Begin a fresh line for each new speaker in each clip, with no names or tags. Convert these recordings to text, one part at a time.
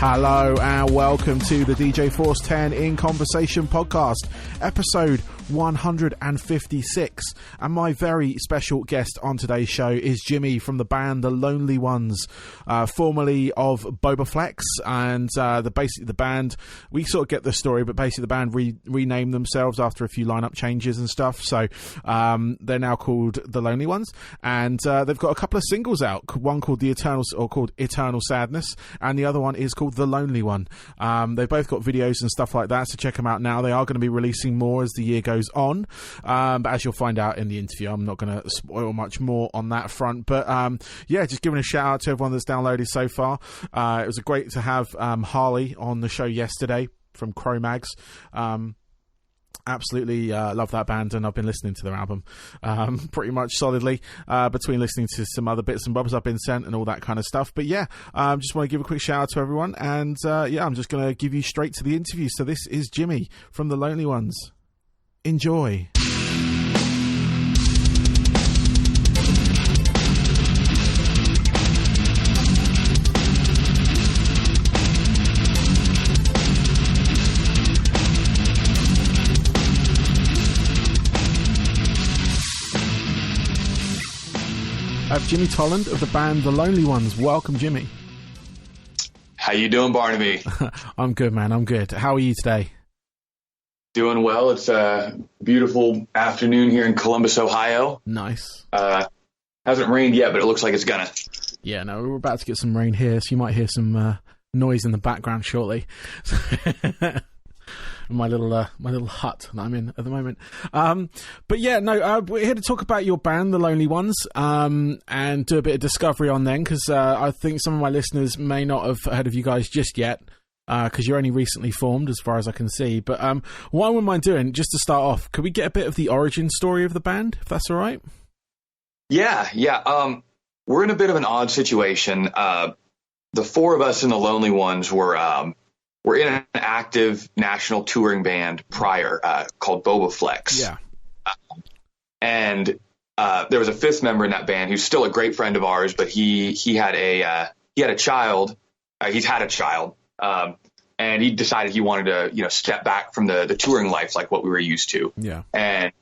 Hello and welcome to the DJ Force 10 in Conversation podcast, episode 156. And my very special guest on today's show is Jymmy from the band The Lonely Ones, formerly of Bobaflex. And the band, we sort of get the story, but basically the band renamed themselves after a few lineup changes and stuff. So they're now called The Lonely Ones, and they've got a couple of singles out. One called Eternal Sadness, and the other one is called The Lonely One. They've both got videos and stuff like that, so check them out now. They are going to be releasing more as the year goes on, but as you'll find out in the interview, I'm not going to spoil much more on that front. But yeah, just giving a shout out to everyone that's downloaded so far. It was great to have Harley on the show yesterday from Chromags. Absolutely love that band, and I've been listening to their album pretty much solidly between listening to some other bits and bobs I've been sent and all that kind of stuff. But yeah, just want to give a quick shout out to everyone, and yeah, I'm just going to give you straight to the interview. So this is Jymmy from The Lonely Ones. Enjoy. Jymmy Tolland of the band The Lonely Ones. Welcome, Jymmy.
How you doing, Barnaby?
I'm good, man. I'm good. How are you today?
Doing well. It's a beautiful afternoon here in Columbus, Ohio.
Nice.
Hasn't rained yet, but it looks like it's gonna.
Yeah, no, we're about to get some rain here, so you might hear some noise in the background shortly. My little hut that I'm in at the moment. But yeah, no, we're here to talk about your band, The Lonely Ones, and do a bit of discovery on them, because I think some of my listeners may not have heard of you guys just yet, because you're only recently formed, as far as I can see. But what I wouldn't mind doing, just to start off, could we get a bit of the origin story of the band, if that's all right?
Yeah. We're in a bit of an odd situation. The four of us in The Lonely Ones were in an active national touring band prior called Bobaflex.
Yeah.
And there was a fifth member in that band who's still a great friend of ours, but he had a child. He's had a child. And he decided he wanted to, step back from the touring life like what we were used to.
Yeah.
And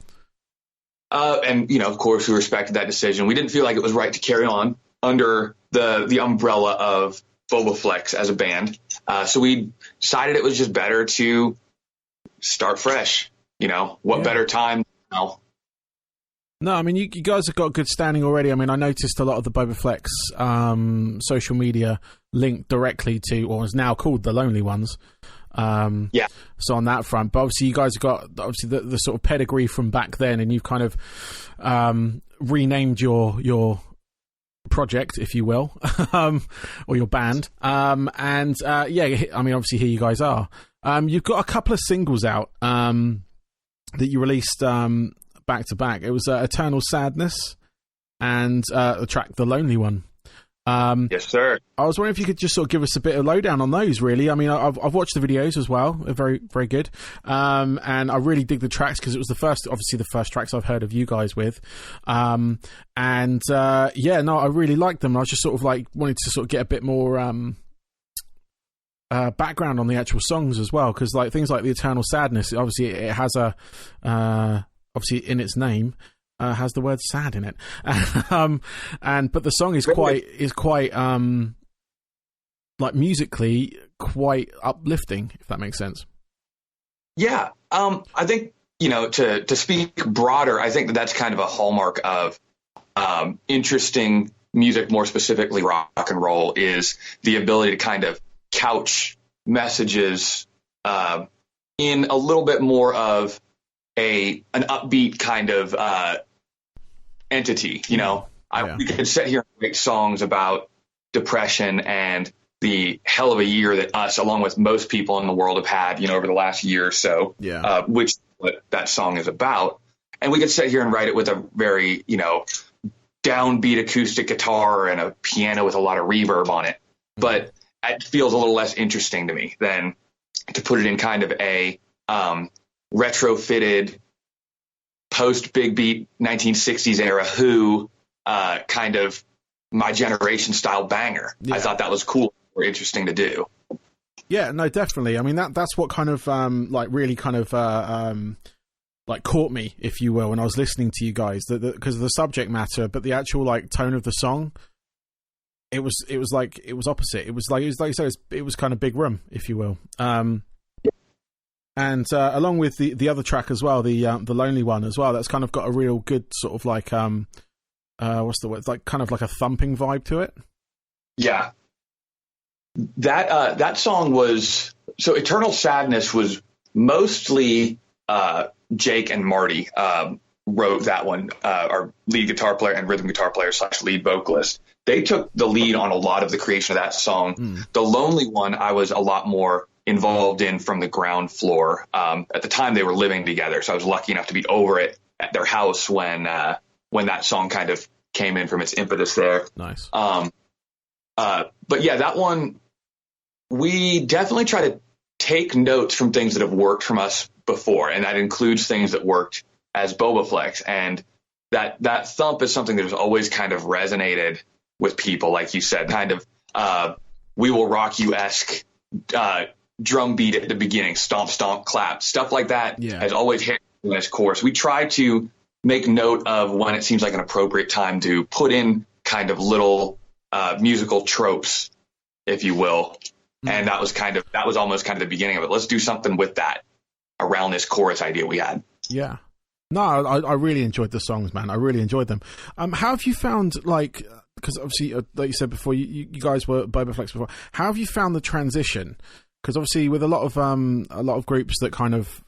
of course, we respected that decision. We didn't feel like it was right to carry on under the umbrella of Bobaflex as a band. So we decided it was just better to start fresh. What better time now?
No, I mean, you guys have got good standing already. I mean, I noticed a lot of the Bobaflex social media linked directly to, or is now called The Lonely Ones.
Yeah.
So on that front, but obviously you guys have got the sort of pedigree from back then, and you've kind of renamed your project, if you will, or your band. Yeah, I mean, obviously here you guys are. You've got a couple of singles out that you released back to back. It was Eternal Sadness and the track The Lonely One.
Yes, sir. I
was wondering if you could just sort of give us a bit of lowdown on those, really. I mean, I've watched the videos as well. They're very, very good. And I really dig the tracks, because it was the first tracks I've heard of you guys with. Yeah, no, I really liked them. I was just sort of like wanted to sort of get a bit more background on the actual songs as well, because like things like the Eternal Sadness, obviously it has obviously in its name, has the word sad in it. But the song is quite like musically quite uplifting, if that makes sense.
Yeah. I think, to speak broader, I think that's kind of a hallmark of interesting music, more specifically rock and roll, is the ability to kind of couch messages in a little bit more of an upbeat kind of entity. We could sit here and make songs about depression and the hell of a year that us, along with most people in the world, have had, over the last year or so, which is what that song is about. And we could sit here and write it with a very, downbeat acoustic guitar and a piano with a lot of reverb on it. But it feels a little less interesting to me than to put it in kind of a retrofitted post big beat 1960s era Who kind of my generation style banger. I thought that was cool or interesting to do.
Yeah, no, definitely. I mean, that's what kind of like really kind of like caught me, if you will, when I was listening to you guys, because of the subject matter, but the actual like tone of the song, it was opposite. It was like you said, it was kind of big room, if you will. And along with the other track as well, the lonely one as well, that's kind of got a real good sort of like what's the word? It's like kind of like a thumping vibe to it.
Yeah, that song was so. Eternal Sadness was mostly Jake and Marty wrote that one. Our lead guitar player and rhythm guitar player / lead vocalist. They took the lead on a lot of the creation of that song. The lonely one, I was a lot more involved in from the ground floor. At the time they were living together, so I was lucky enough to be over it at their house when that song kind of came in from its impetus there.
Nice.
But yeah, that one, we definitely try to take notes from things that have worked from us before, and that includes things that worked as Bobaflex. And that thump is something that has always kind of resonated with people, like you said, kind of We Will Rock You-esque drum beat at the beginning, stomp, stomp, clap, stuff like that has always hit in this chorus. We try to make note of when it seems like an appropriate time to put in kind of little musical tropes, if you will. And that was almost kind of the beginning of it. Let's do something with that around this chorus idea we had.
Yeah. No, I really enjoyed the songs, man. I really enjoyed them. How have you found, like, because obviously, like you said before, you guys were Bobaflex before. How have you found the transition? Because obviously, with a lot of groups that kind of,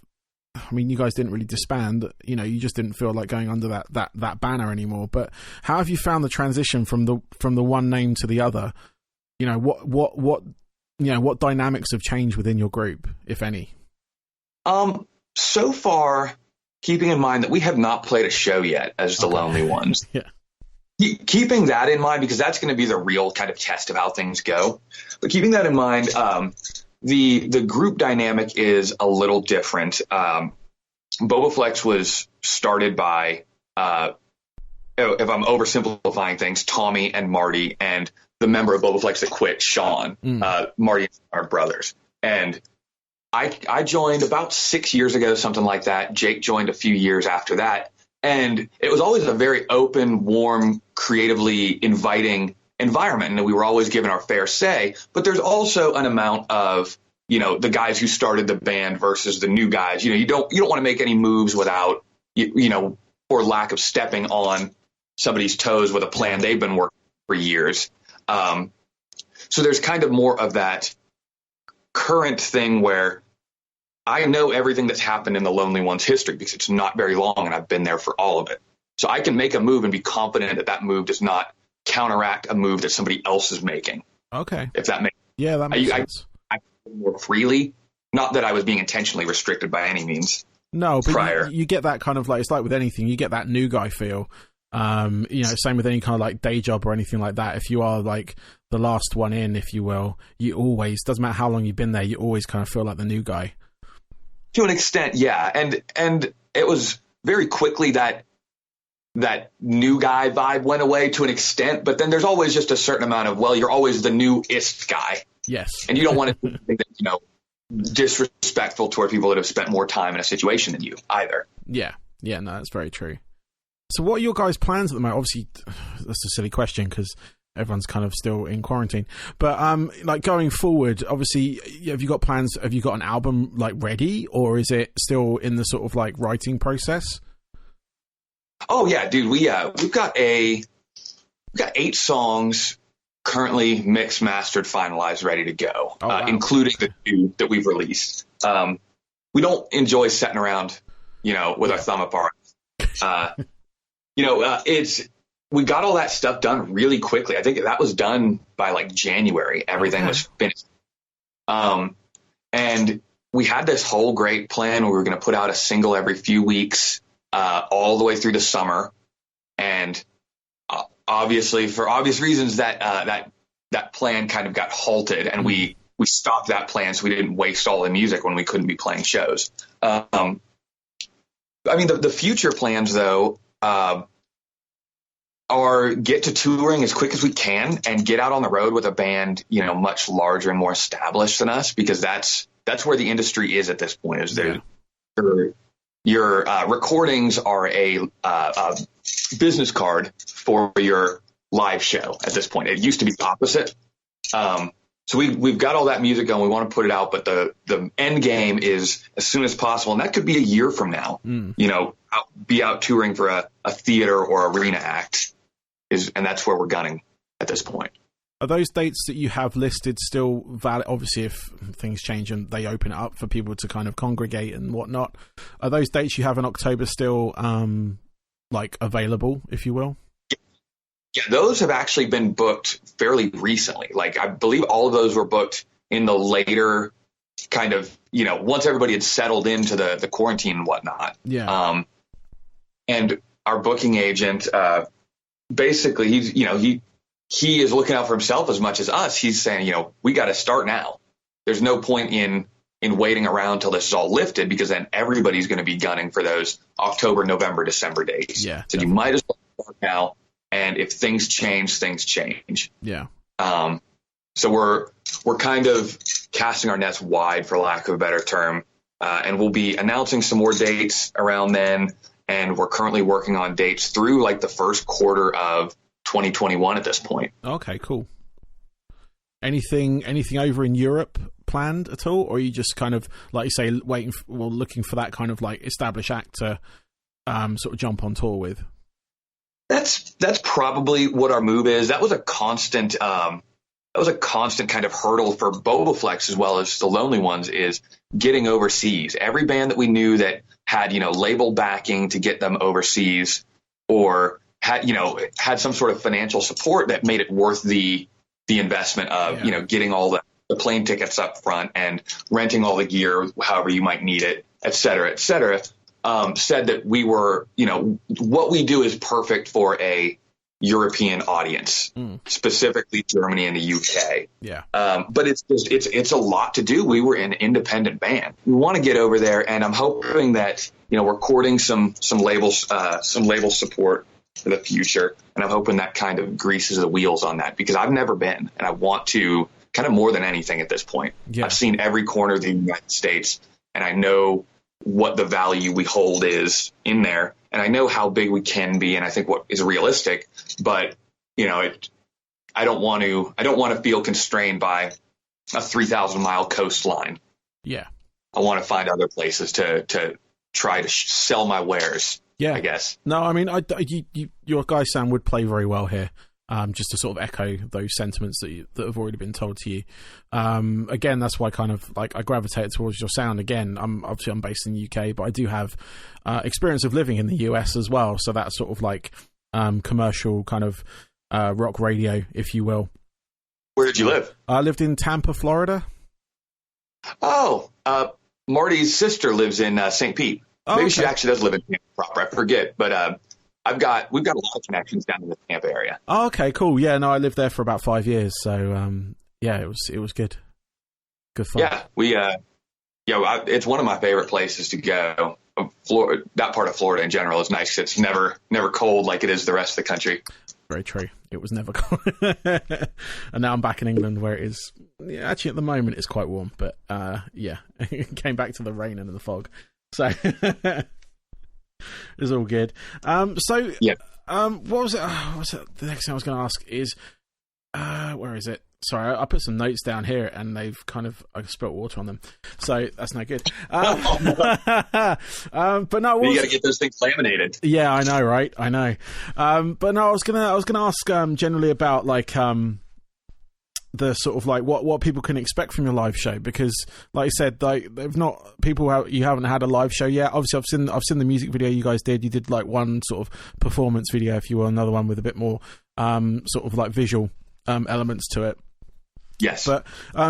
I mean, you guys didn't really disband. You know, you just didn't feel like going under that banner anymore. But how have you found the transition from the one name to the other? You know, what dynamics have changed within your group, if any?
So far, keeping in mind that we have not played a show yet as the Lonely Ones.
Yeah.
Keeping that in mind, because that's going to be the real kind of test of how things go. But keeping that in mind, the group dynamic is a little different. Bobaflex was started by, if I'm oversimplifying things, Tommy and Marty, and the member of Bobaflex that quit, Sean. Marty and Sean are brothers. And I joined about 6 years ago, something like that. Jake joined a few years after that. And it was always a very open, warm, creatively inviting environment. And we were always given our fair say. But there's also an amount of, you know, the guys who started the band versus the new guys. You know, you don't want to make any moves without, you know, or lack of stepping on somebody's toes with a plan they've been working for years. So there's kind of more of that current thing where I know everything that's happened in the Lonely Ones history because it's not very long and I've been there for all of it. So I can make a move and be confident that that move does not counteract a move that somebody else is making.
Okay.
If that makes
sense. That makes sense.
I more freely, not that I was being intentionally restricted by any means.
No, but
prior.
You get that kind of like, it's like with anything, you get that new guy feel. You know, same with any kind of like day job or anything like that. If you are like the last one in, if you will, you always, doesn't matter how long you've been there, you always kind of feel like the new guy.
To an extent, yeah. And it was very quickly that new guy vibe went away to an extent, but then there's always just a certain amount of, well, you're always the newest guy.
Yes.
And you don't want to think that, you know, disrespectful toward people that have spent more time in a situation than you either.
Yeah. Yeah, no, that's very true. So what are your guys' plans at the moment? Obviously, that's a silly question because everyone's kind of still in quarantine. But like going forward, obviously, have you got plans? Have you got an album like ready, or is it still in the sort of like writing process?
Oh yeah, dude, we've got 8 songs currently mixed, mastered, finalized, ready to go, wow. Including the 2 that we've released. We don't enjoy sitting around, you know, with our thumb apart. You know, we got all that stuff done really quickly. I think that was done by like January. Everything was finished. And we had this whole great plan where we were going to put out a single every few weeks, all the way through the summer. And obviously, for obvious reasons, that plan kind of got halted, and we stopped that plan so we didn't waste all the music when we couldn't be playing shows. I mean, the future plans, though, are get to touring as quick as we can and get out on the road with a band, much larger and more established than us, because that's where the industry is at this point. Is there your recordings are a business card for your live show at this point. It used to be the opposite. So we've got all that music going. We want to put it out, but the end game is as soon as possible. And that could be a year from now, be out touring for a theater or arena act and that's where we're gunning at this point.
Are those dates that you have listed still valid? Obviously, if things change and they open it up for people to kind of congregate and whatnot, are those dates you have in October still available, if you will?
Yeah, those have actually been booked fairly recently. Like, I believe all of those were booked in the later kind of, once everybody had settled into the quarantine and whatnot.
Yeah.
And our booking agent, basically, he is looking out for himself as much as us. He's saying, we got to start now. There's no point in waiting around till this is all lifted, because then everybody's going to be gunning for those October, November, December dates.
Yeah.
So you might as well start now. And if things change, things change.
Yeah.
So we're kind of casting our nets wide, for lack of a better term. And we'll be announcing some more dates around then. And we're currently working on dates through like the first quarter of 2021 at this point.
Okay, cool. Anything over in Europe planned at all? Or are you just kind of, like you say, looking for that kind of like established act to sort of jump on tour with?
That's probably what our move is. That was a constant kind of hurdle for Bobaflex as well as the Lonely Ones, is getting overseas. Every band that we knew that had, label backing to get them overseas, or had some sort of financial support that made it worth the investment of, getting all the plane tickets up front and renting all the gear, however you might need it, et cetera, said that we were, what we do is perfect for a European audience, specifically Germany and the UK.
Yeah.
But it's a lot to do. We were an independent band. We want to get over there, and I'm hoping that, we're courting some label support for the future. And I'm hoping that kind of greases the wheels on that, because I've never been, and I want to, kind of more than anything at this point. Yeah. I've seen every corner of the United States, and I know what the value we hold is in there. And I know how big we can be, and I think what is realistic, but I don't want to feel constrained by a 3,000 mile coastline.
Yeah.
I want to find other places to try to sell my wares. Yeah. I guess.
No, I mean, your guys' sound would play very well here. Just to sort of echo those sentiments that have already been told to you. Again, that's why kind of like I gravitated towards your sound. Again, I'm based in the UK, but I do have experience of living in the US as well. So that's sort of like commercial kind of rock radio, if you will.
Where did you live?
I lived in Tampa, Florida.
Oh, Marty's sister lives in St. Pete.
Oh,
maybe
okay.
She actually does live in Tampa proper. I forget, but we've got a lot of connections down in the Tampa area.
Oh, okay, cool. Yeah, no, I lived there for about 5 years, so it was good. Good fun.
Yeah, it's one of my favorite places to go. Florida, that part of Florida in general is nice. It's never cold like it is the rest of the country.
Very true. It was never cold. And now I'm back in England, where it is. Yeah, actually, at the moment, it's quite warm, but came back to the rain and the fog. So. It's all good. What was it? The next thing I was going to ask is, where is it? Sorry, I put some notes down here, and I spilt water on them, so that's no good. But no,
you got to get those things laminated.
Yeah, I know, right? I know. But no, I was gonna ask generally about like the sort of like what people can expect from your live show, because like you said, like they've not you haven't had a live show yet. Obviously I've seen the music video you guys did. You did like one sort of performance video, if you will, another one with a bit more sort of like visual elements to it.
Yes.
But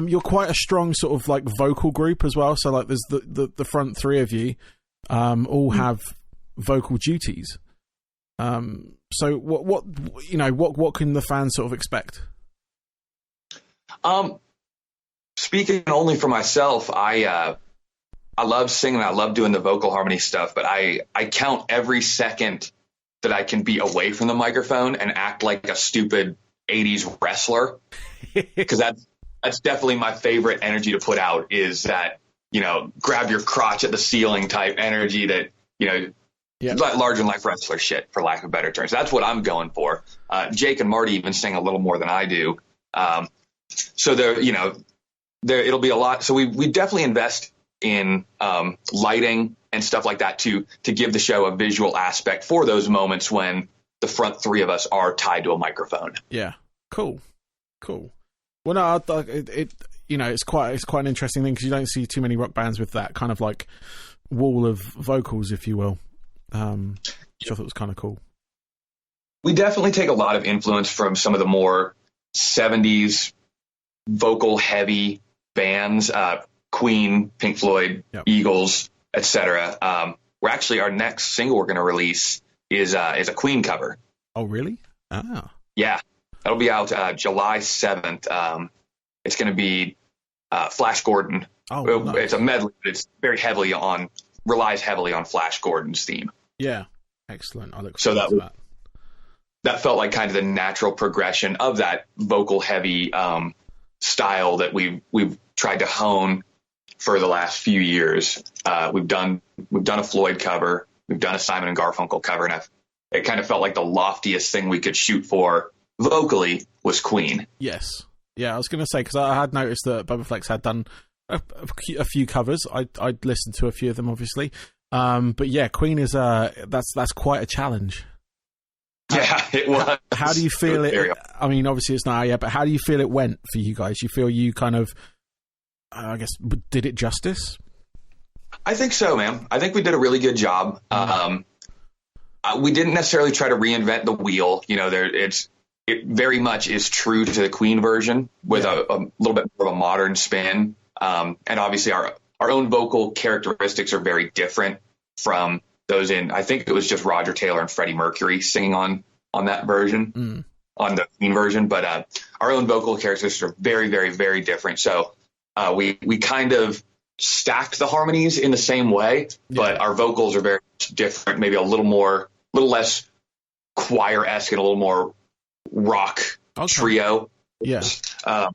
you're quite a strong sort of like vocal group as well. So like there's the front three of you all have vocal duties. So what can the fans sort of expect?
Speaking only for myself, I love singing. I love doing the vocal harmony stuff, but I count every second that I can be away from the microphone and act like a stupid 80s wrestler. Because that's definitely my favorite energy to put out, is that, grab your crotch at the ceiling type energy that, larger than life wrestler shit, for lack of better terms. That's what I'm going for. Jake and Marty even sing a little more than I do. So it'll be a lot. So we definitely invest in lighting and stuff like that to give the show a visual aspect for those moments when the front three of us are tied to a microphone.
Yeah. Cool. Well, no, it's quite an interesting thing, because you don't see too many rock bands with that kind of like wall of vocals, if you will. Which I thought was kind of cool.
We definitely take a lot of influence from some of the more 70s vocal heavy bands, Queen, Pink Floyd, yep. Eagles, etc. We're actually, our next single we're going to release is a Queen cover.
Oh, really? Ah.
Yeah. That'll be out July 7th. It's going to be Flash Gordon.
Oh, nice.
It's a medley, but it's relies heavily on Flash Gordon's theme.
Yeah. Excellent. I look forward to that.
That felt like kind of the natural progression of that vocal heavy style that we've tried to hone for the last few years. We've done a Floyd cover, we've done a Simon and Garfunkel cover, and it kind of felt like the loftiest thing we could shoot for vocally was Queen.
Yes. Yeah, I was going to say, because I had noticed that Bobaflex had done a few covers. I'd listened to a few of them, obviously. But yeah, Queen is that's quite a challenge.
Yeah, it was.
How do you feel it? I mean, obviously it's not out yet, but how do you feel it went for you guys? You feel you kind of, I guess, did it justice?
I think so, man. I think we did a really good job. We didn't necessarily try to reinvent the wheel. It very much is true to the Queen version with a little bit more of a modern spin. And obviously our own vocal characteristics are very different from those in, I think it was just Roger Taylor and Freddie Mercury singing on that version, on the Queen version. But our own vocal characteristics are very, very, very different. So we kind of stacked the harmonies in the same way, but our vocals are very different, maybe a little less choir-esque and a little more rock trio.
Yes.
But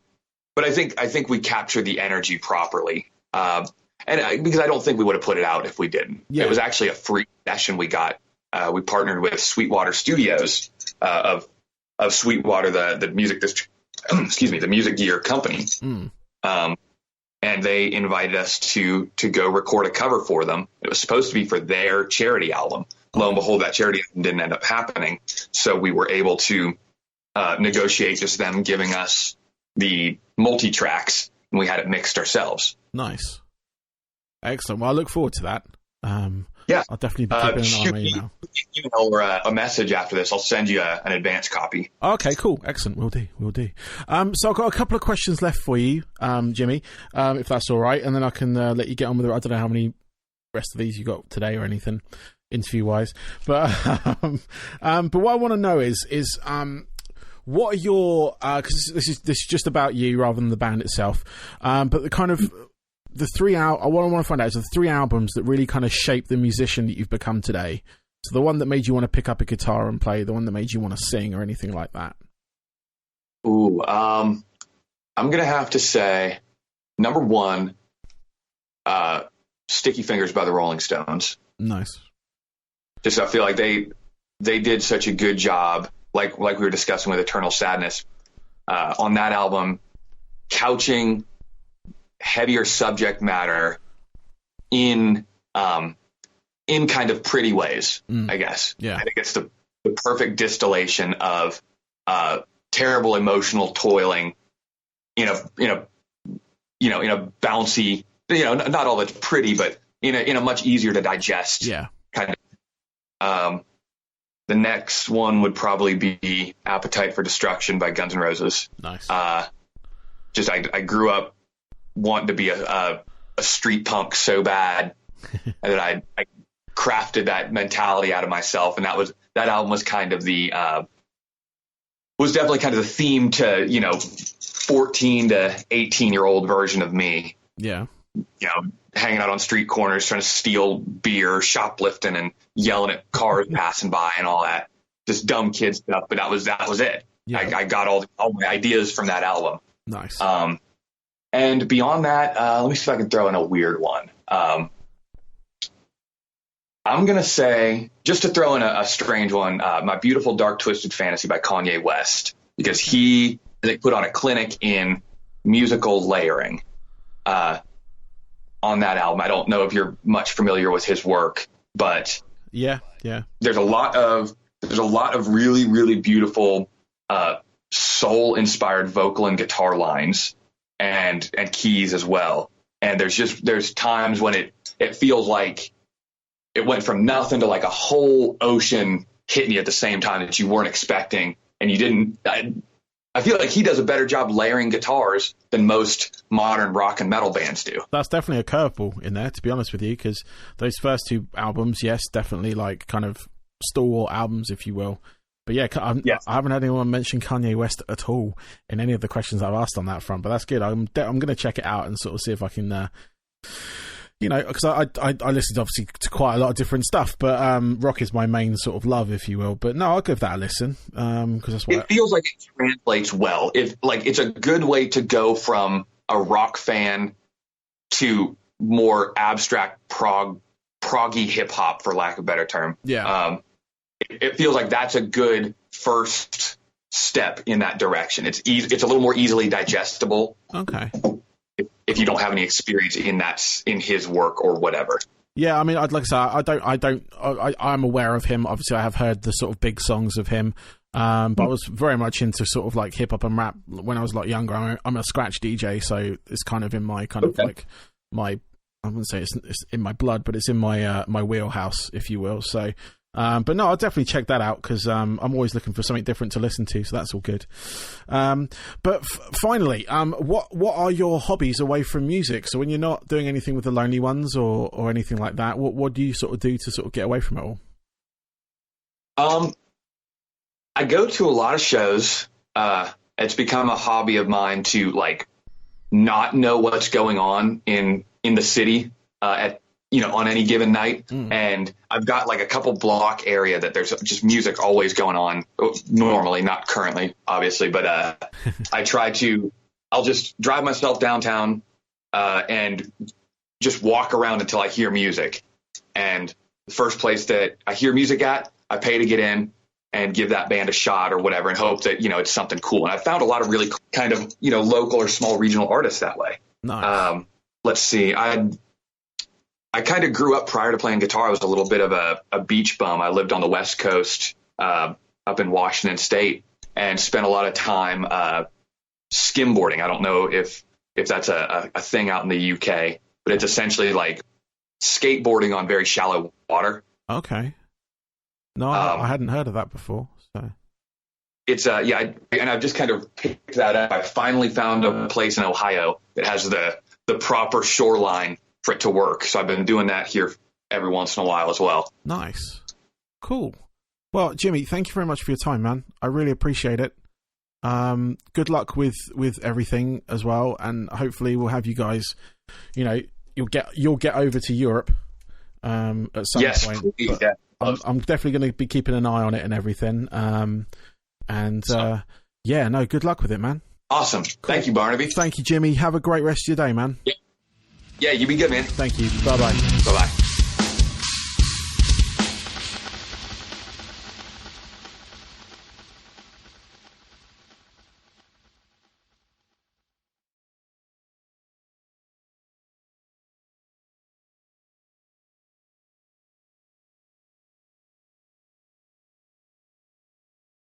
I think we captured the energy properly. Because I don't think we would have put it out if we didn't. Yeah. It was actually a free session we got. We partnered with Sweetwater Studios of Sweetwater, the music the music gear company. And they invited us to go record a cover for them. It was supposed to be for their charity album. Lo and behold, that charity album didn't end up happening. So we were able to negotiate just them giving us the multi-tracks, and we had it mixed ourselves.
Nice. Excellent. Well, I look forward to that.
Yeah.
I'll definitely be keeping an eye on my email.
Email or a message after this. I'll send you an advance copy.
Okay, cool. Excellent. Will do. So I've got a couple of questions left for you, Jimmy, if that's all right, and then I can let you get on with it. I don't know how many rest of these you got today or anything, interview-wise. But what I want to know is what are your... because this is just about you rather than the band itself, but the kind of... what I want to find out is the 3 albums that really kind of shaped the musician that you've become today. So the one that made you want to pick up a guitar and play, the one that made you want to sing or anything like that.
Ooh, I'm going to have to say, number 1, Sticky Fingers by the Rolling Stones.
Nice.
Just, I feel like they did such a good job, like we were discussing with Eternal Sadness, on that album, couching heavier subject matter in kind of pretty ways, I guess.
Yeah.
I think it's the perfect distillation of terrible emotional toiling in a bouncy, not all that's pretty, but in a much easier to digest kind of. The next one would probably be Appetite for Destruction by Guns N' Roses.
Nice.
I grew up wanting to be a street punk so bad that I crafted that mentality out of myself, and that album was kind of was definitely kind of the theme to 14 to 18-year-old version of me.
Yeah.
hanging out on street corners, trying to steal beer, shoplifting, and yelling at cars passing by and all that. Just dumb kid stuff. But that was it. Yeah. I got all my ideas from that album.
Nice.
And beyond that, let me see if I can throw in a weird one. I'm going to say, just to throw in a strange one, My Beautiful Dark Twisted Fantasy by Kanye West, because they put on a clinic in musical layering on that album. I don't know if you're much familiar with his work, but
yeah,
there's a lot of really, really beautiful soul-inspired vocal and guitar lines and keys as well. And there's times when it feels like it went from nothing to like a whole ocean hitting you at the same time that you weren't expecting, and you didn't. I feel like he does a better job layering guitars than most modern rock and metal bands do.
That's definitely a curveball in there, to be honest with you, because those first two albums, yes, definitely like kind of stalwart albums, if you will. But yeah, I haven't had anyone mention Kanye West at all in any of the questions I've asked on that front. But that's good. I'm going to check it out and sort of see if I can, because I listened obviously to quite a lot of different stuff, but rock is my main sort of love, if you will. But no, I'll give that a listen because that's what
it feels like. It translates well. It's a good way to go from a rock fan to more abstract proggy hip hop, for lack of a better term.
Yeah.
It feels like that's a good first step in that direction. It's a little more easily digestible.
Okay.
If you don't have any experience in his work or whatever.
Yeah, I mean, I'd like to say I'm aware of him. Obviously, I have heard the sort of big songs of him. But I was very much into sort of like hip hop and rap when I was a lot younger. I'm a scratch DJ, so it's kind of in my kind of like my, I wouldn't say it's in my blood, but it's in my my wheelhouse, if you will. So. But no, I'll definitely check that out because I'm always looking for something different to listen to, so that's all good. But finally, what are your hobbies away from music? So when you're not doing anything with the Lonely Ones or anything like that, what do you sort of do to sort of get away from it all?
I go to a lot of shows. It's become a hobby of mine to like not know what's going on in the city on any given night. And I've got like a couple block area that there's just music always going on. Normally, not currently, obviously, but I'll just drive myself downtown and just walk around until I hear music. And the first place that I hear music at, I pay to get in and give that band a shot or whatever and hope that, it's something cool. And I found a lot of really kind of, local or small regional artists that way.
Nice.
Let's see. I kind of grew up prior to playing guitar. I was a little bit of a beach bum. I lived on the West Coast up in Washington State and spent a lot of time skimboarding. I don't know if that's a thing out in the UK, but it's essentially like skateboarding on very shallow water.
Okay. No, I hadn't heard of that before. So
it's and I've just kind of picked that up. I finally found a place in Ohio that has the proper shoreline for it to work. So I've been doing that here every once in a while as well.
Nice. Cool. Well, Jimmy, thank you very much for your time, man. I really appreciate it. Good luck with everything as well, and hopefully we'll have you guys, you'll get over to Europe at some point.
Please, yeah.
I'm definitely going to be keeping an eye on it and everything. Good luck with it, man.
Awesome. Cool. Thank you, Barnaby.
Thank you, Jimmy. Have a great rest of your day, man.
Yeah, you be good, man.
Thank you. Bye-bye.
Bye-bye.